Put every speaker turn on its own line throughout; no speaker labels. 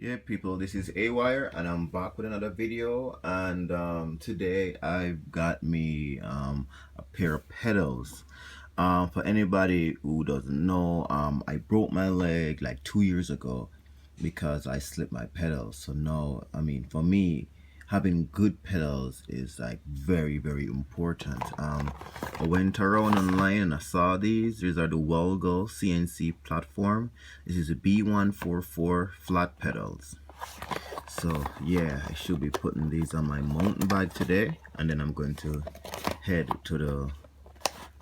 Yeah, people, this is A Wire, and I'm back with another video. And today I've got me a pair of pedals. For anybody who doesn't know, I broke my leg like 2 years ago because I slipped my pedals. So now, I mean, for me, having good pedals is like very important. I went around online and I saw these. These are the Wellgo CNC Platform. This is a B144 flat pedals. So yeah, I should be putting these on my mountain bike today, and then I'm going to head to the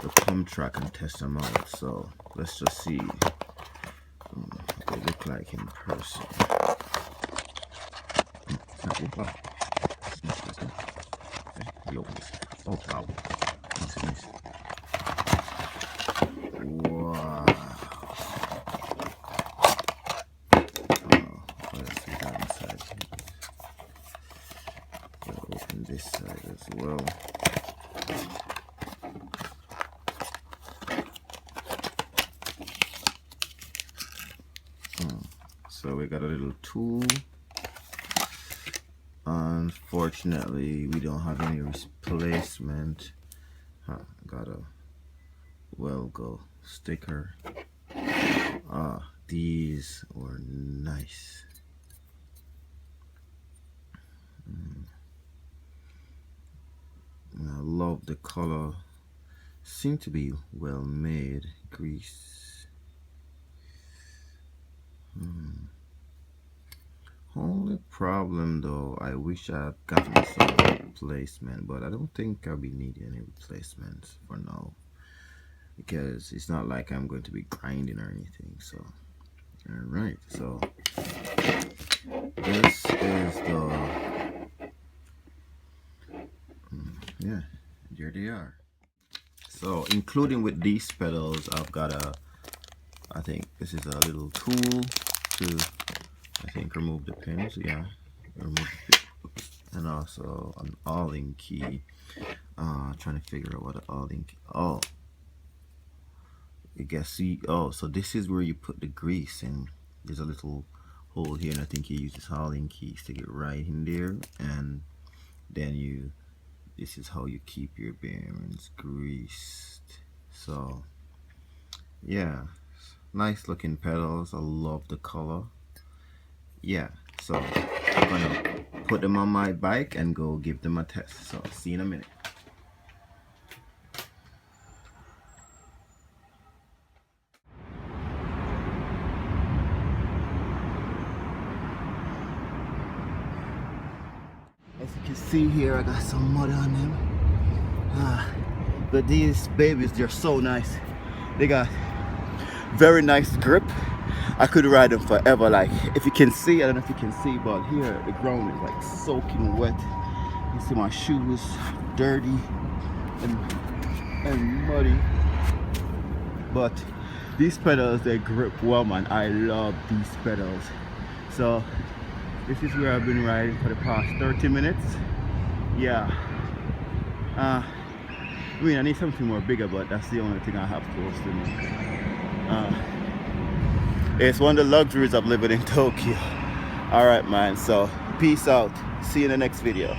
pump track and test them out. So let's just see what they look like in person. Oh wow, nice. Wow. Let's see that inside. Gotta open this side as well. So we got a little tool. Unfortunately, we don't have any replacement. Got a Wellgo sticker. These were nice. I love the color. Seem to be well made. Grease. Only problem though, I wish I'd gotten some replacement, but I don't think I'll be needing any replacements for now, because it's not like I'm going to be grinding or anything. So alright, so this is the yeah, there they are. So including with these pedals, I've got I think this is a little tool to remove the pins. Yeah, remove the, and also an Allen key. Trying to figure out what an Allen key. Oh, I guess so this is where you put the grease in. There's a little hole here, and I think you use this Allen keys to get right in there, and then this is how you keep your bearings greased. So yeah, nice looking pedals. I love the color. Yeah, so I'm gonna put them on my bike and go give them a test. So see you in a minute. As you can see here, I got some mud on them. But these babies, they're so nice. They got very nice grip. I could ride them forever. Like, if you can see, I don't know if you can see, but here the ground is like soaking wet. You see my shoes dirty and muddy. But these pedals, they grip well, man. I love these pedals. So this is where I've been riding for the past 30 minutes. Yeah. I mean, I need something more bigger, but that's the only thing I have close to me. It's one of the luxuries of living in Tokyo. Alright, man, so peace out. See you in the next video.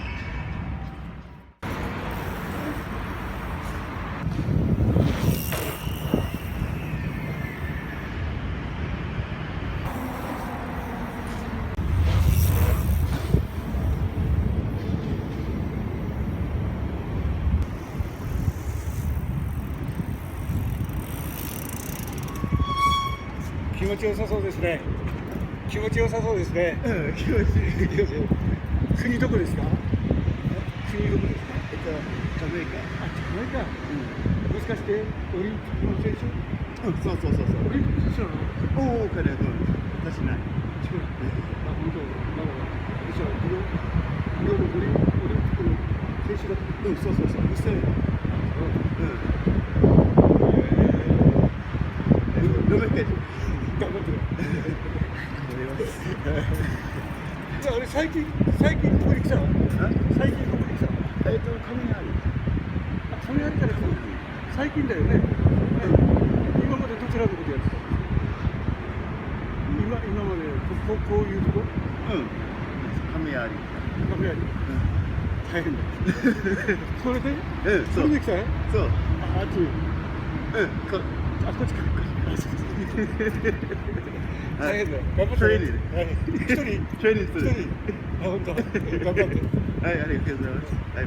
気持ちよさそうですね。気持ちよさそうですね。気持ちいい。国どこですか？国どこですか？
ジャメイカ。
あ、ジャメイカ。もしかしてオリンピックの選手？
そう。
オリンピックの選手なの？
おお、彼は私ない。
違う。あ、本当。だから私はリオのオリンピックの選手だった。
そう。一緒に。頑張ってくれ。
じゃあ俺最近ここに来たの？最近ここに来たの？
雷。
あ、雷から来たの？最近だよね。今までどちらのことやってたの？今までこういうとこ
亀有。
カメラに大変だそれで
そう。
それで来たね
そう。
あっちあこっちか大変だよ頑張って
トレーニング
一人
トレーニングする。
あ本当頑張って
はい、ありがとうございます。はい、